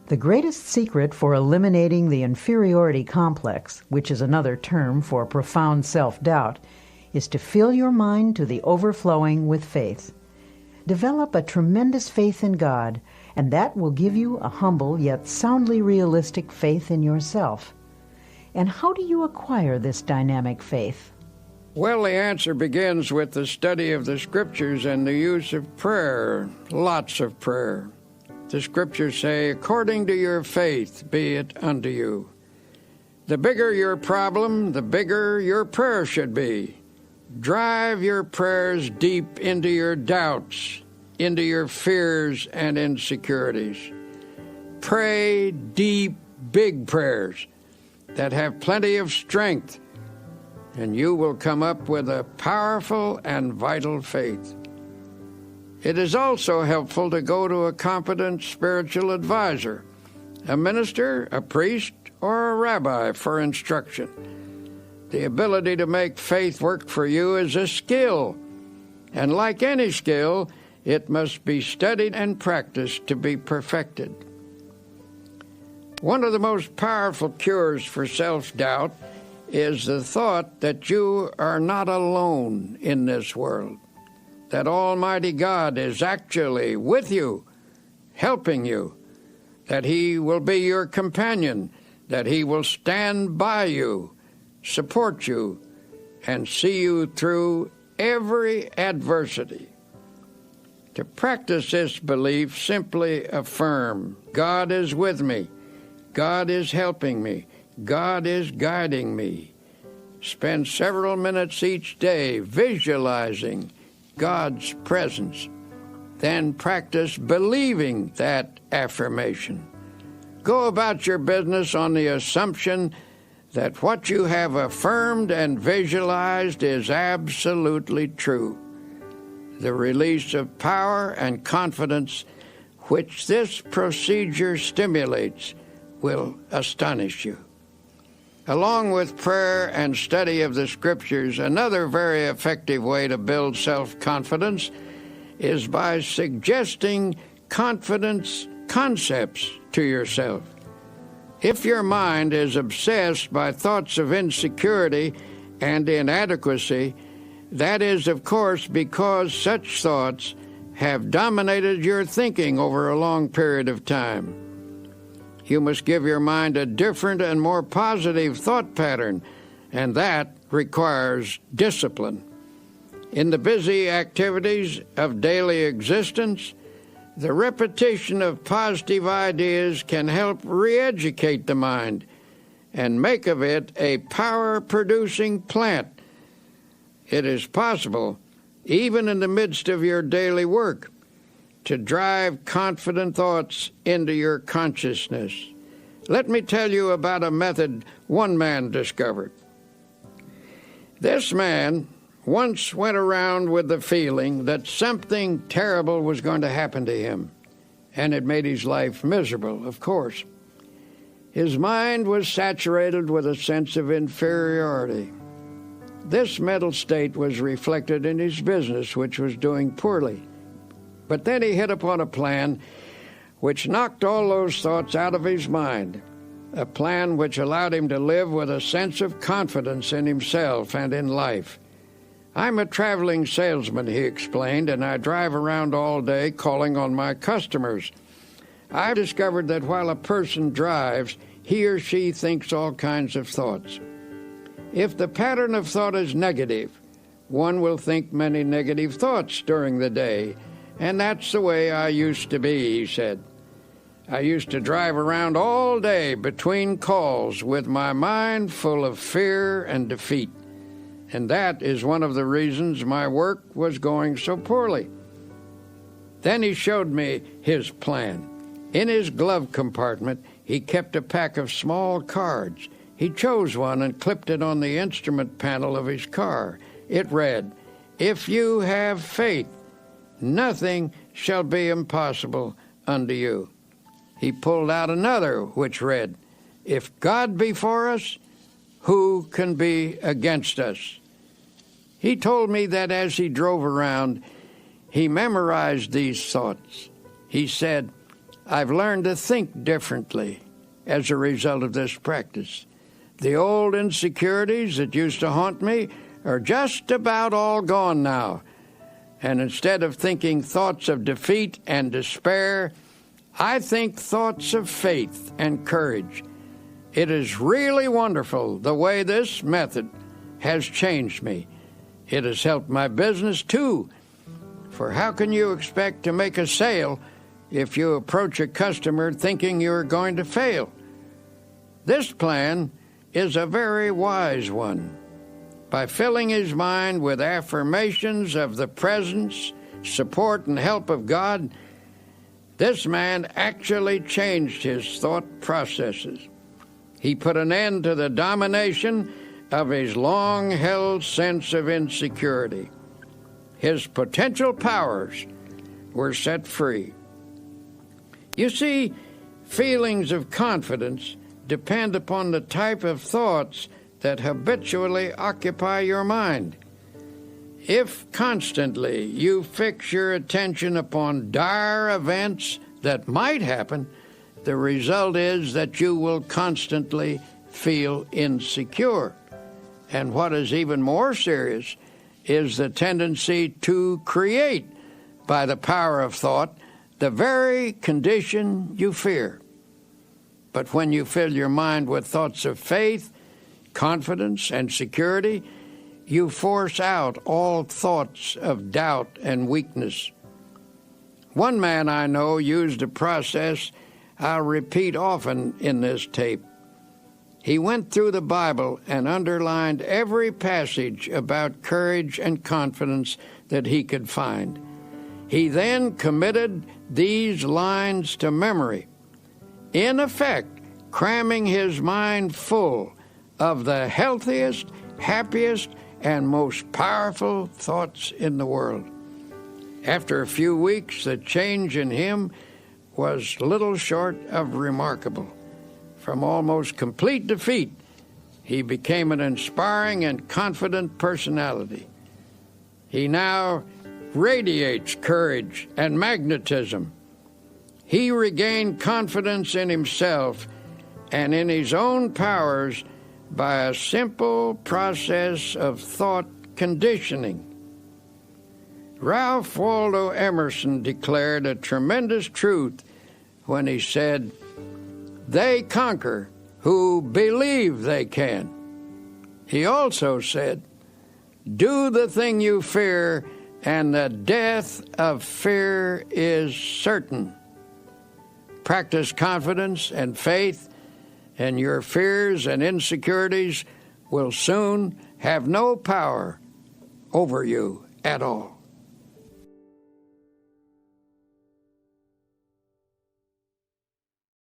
The greatest secret for eliminating the inferiority complex, which is another term for profound self-doubt, is to fill your mind to the overflowing with faith. Develop a tremendous faith in God, and that will give you a humble yet soundly realistic faith in yourself. And how do you acquire this dynamic faith? Well, the answer begins with the study of the Scriptures and the use of prayer, lots of prayer. The Scriptures say, according to your faith be it unto you. The bigger your problem, the bigger your prayer should be. Drive your prayers deep into your doubts, into your fears and insecurities. Pray deep, big prayers that have plenty of strength, and you will come up with a powerful and vital faith. It is also helpful to go to a competent spiritual advisor, a minister, a priest, or a rabbi for instruction. The ability to make faith work for you is a skill, and like any skill, it must be studied and practiced to be perfected. One of the most powerful cures for self-doubt is the thought that you are not alone in this world, that Almighty God is actually with you, helping you, that He will be your companion, that He will stand by you, support you, and see you through every adversity. To practice this belief, simply affirm, God is with me, God is helping me, God is guiding me. Spend several minutes each day visualizing God's presence. Then practice believing that affirmation. Go about your business on the assumption that what you have affirmed and visualized is absolutely true. The release of power and confidence which this procedure stimulates will astonish you. Along with prayer and study of the Scriptures, another very effective way to build self-confidence is by suggesting confidence concepts to yourself. If your mind is obsessed by thoughts of insecurity and inadequacy, that is, of course, because such thoughts have dominated your thinking over a long period of time. You must give your mind a different and more positive thought pattern, and that requires discipline. In the busy activities of daily existence, the repetition of positive ideas can help re-educate the mind and make of it a power-producing plant. It is possible, even in the midst of your daily work, to drive confident thoughts into your consciousness. Let me tell you about a method one man discovered. This man once went around with the feeling that something terrible was going to happen to him, and it made his life miserable, of course. His mind was saturated with a sense of inferiority. This mental state was reflected in his business, which was doing poorly. But then he hit upon a plan which knocked all those thoughts out of his mind, a plan which allowed him to live with a sense of confidence in himself and in life. I'm a traveling salesman, he explained, and I drive around all day calling on my customers. I've discovered that while a person drives, he or she thinks all kinds of thoughts. If the pattern of thought is negative, one will think many negative thoughts during the day, and that's the way I used to be, he said. I used to drive around all day between calls with my mind full of fear and defeat. And that is one of the reasons my work was going so poorly. Then he showed me his plan. In his glove compartment, he kept a pack of small cards. He chose one and clipped it on the instrument panel of his car. It read, "If you have faith, nothing shall be impossible unto you." He pulled out another which read, "If God be for us, who can be against us?" He told me that as he drove around, he memorized these thoughts. He said, I've learned to think differently as a result of this practice. The old insecurities that used to haunt me are just about all gone now. And instead of thinking thoughts of defeat and despair, I think thoughts of faith and courage. It is really wonderful the way this method has changed me. It has helped my business too. For how can you expect to make a sale if you approach a customer thinking you're going to fail? This plan is a very wise one. By filling his mind with affirmations of the presence, support, and help of God, this man actually changed his thought processes. He put an end to the domination of his long-held sense of insecurity. His potential powers were set free. You see, feelings of confidence depend upon the type of thoughts that habitually occupy your mind. If constantly you fix your attention upon dire events that might happen, the result is that you will constantly feel insecure. And what is even more serious is the tendency to create, by the power of thought, the very condition you fear. But when you fill your mind with thoughts of faith, confidence, and security, you force out all thoughts of doubt and weakness. One man I know used a process I'll repeat often in this tape. He went through the Bible and underlined every passage about courage and confidence that he could find. He then committed these lines to memory, in effect, cramming his mind full of the healthiest, happiest, and most powerful thoughts in the world. After a few weeks, the change in him was little short of remarkable. From almost complete defeat, he became an inspiring and confident personality. He now radiates courage and magnetism. He regained confidence in himself and in his own powers by a simple process of thought conditioning. Ralph Waldo Emerson declared a tremendous truth when he said, "They conquer who believe they can." He also said, "Do the thing you fear, and the death of fear is certain." Practice confidence and faith, and your fears and insecurities will soon have no power over you at all.